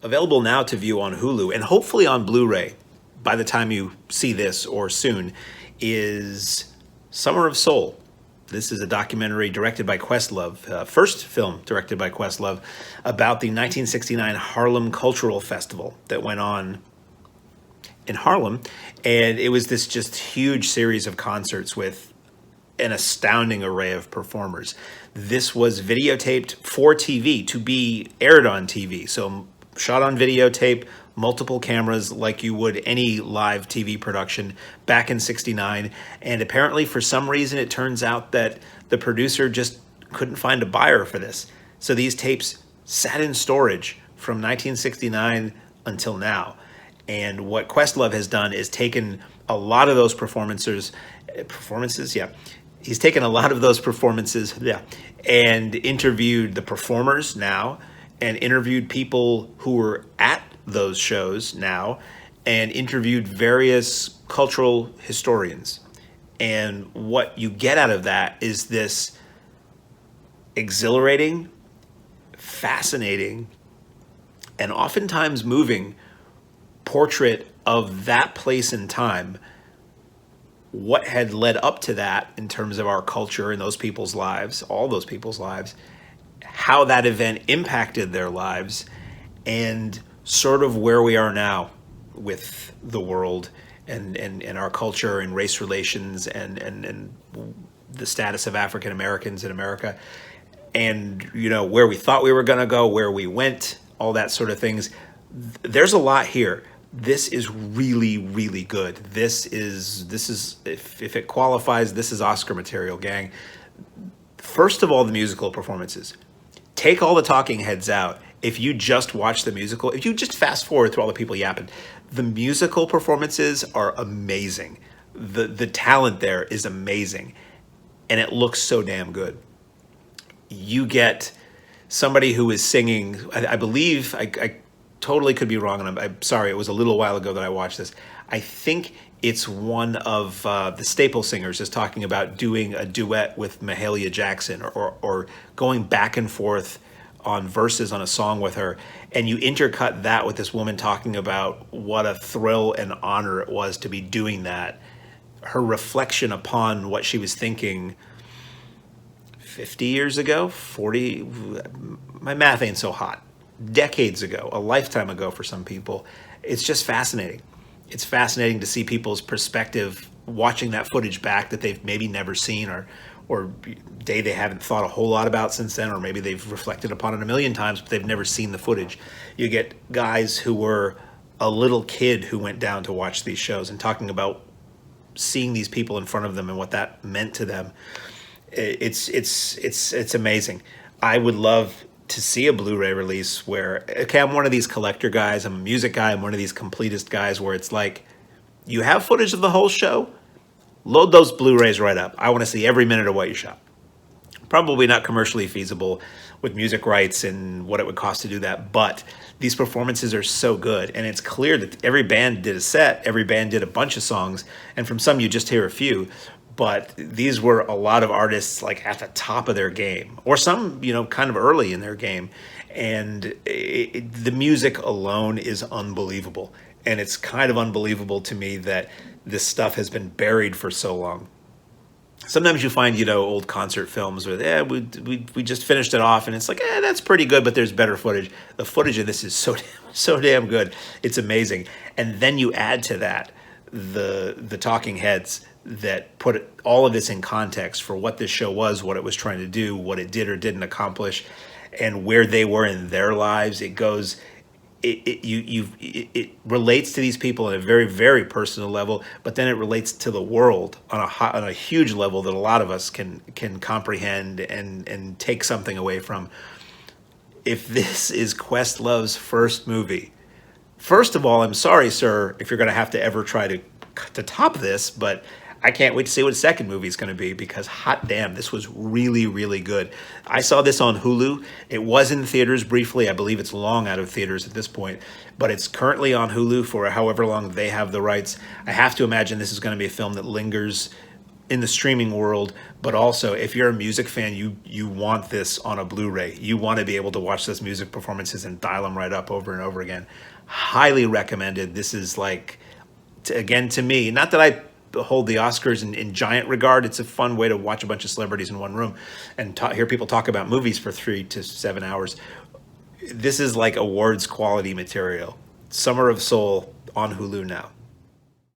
available now to view on Hulu and hopefully on Blu-ray by the time you see this or soon, is Summer of Soul. This is a documentary directed by Questlove, first film directed by Questlove, about the 1969 Harlem Cultural Festival that went on in Harlem. And it was this just huge series of concerts with an astounding array of performers. This was videotaped for TV to be aired on TV. So shot on videotape, multiple cameras like you would any live TV production back in '69. And apparently for some reason it turns out that the producer just couldn't find a buyer for this. So these tapes sat in storage from 1969 until now. And what Questlove has done is taken a lot of those performances, he's taken a lot of those performances, and interviewed the performers now, and interviewed people who were at those shows now, and interviewed various cultural historians. And what you get out of that is this exhilarating, fascinating, and oftentimes moving portrait of that place and time, what had led up to that in terms of our culture and those people's lives, all those people's lives, how that event impacted their lives, and sort of where we are now with the world and our culture and race relations and the status of African Americans in America, and where we thought we were going to go, where we went, all that sort of things. There's a lot here. This is really, really good. This is if it qualifies, this is Oscar material, gang. First of all, the musical performances. Take all the talking heads out. If you just watch the musical, if you just fast forward through all the people yapping, the musical performances are amazing. The talent there is amazing, and it looks so damn good. You get somebody who is singing, I believe, I totally could be wrong, and I'm sorry, it was a little while ago that I watched this. I think it's one of the Staple Singers is talking about doing a duet with Mahalia Jackson, or going back and forth on verses on a song with her, and you intercut that with this woman talking about what a thrill and honor it was to be doing that. Her reflection upon what she was thinking 50 years ago, 40, my math ain't so hot, decades ago, a lifetime ago for some people. It's just fascinating. It's fascinating to see people's perspective watching that footage back that they've maybe never seen, or they haven't thought a whole lot about since then, or maybe they've reflected upon it a million times, but they've never seen the footage. You get guys who were a little kid who went down to watch these shows and talking about seeing these people in front of them and what that meant to them. It's amazing. I would love to see a Blu-ray release where, okay, I'm one of these collector guys, I'm a music guy, I'm one of these completist guys where it's like, you have footage of the whole show? Load those Blu-rays right up. I want to see every minute of what you shot. Probably not commercially feasible with music rights and what it would cost to do that, but these performances are so good, and it's clear that every band did a set, every band did a bunch of songs, and from some you just hear a few, but these were a lot of artists like at the top of their game, or some, kind of early in their game, and the music alone is unbelievable, and it's kind of unbelievable to me that this stuff has been buried for so long. Sometimes you find, old concert films where, we just finished it off, and it's like, that's pretty good, but there's better footage. The footage of this is so damn good. It's amazing. And then you add to that the talking heads that put all of this in context for what this show was, what it was trying to do, what it did or didn't accomplish, and where they were in their lives. It relates to these people at a very, very personal level, but then it relates to the world on a huge level that a lot of us can comprehend and take something away from. If this is Questlove's first movie, first of all, I'm sorry, sir, if you're going to have to ever try to top this, but I can't wait to see what his second movie is going to be, because hot damn, this was really, really good. I saw this on Hulu. It was in theaters briefly. I believe it's long out of theaters at this point, but it's currently on Hulu for however long they have the rights. I have to imagine this is going to be a film that lingers in the streaming world, but also if you're a music fan, you want this on a Blu-ray. You want to be able to watch those music performances and dial them right up over and over again. Highly recommended. This is like, again, to me, not that I hold the Oscars in giant regard. It's a fun way to watch a bunch of celebrities in one room and hear people talk about movies for 3 to 7 hours. This is like awards quality material. Summer of Soul on Hulu now.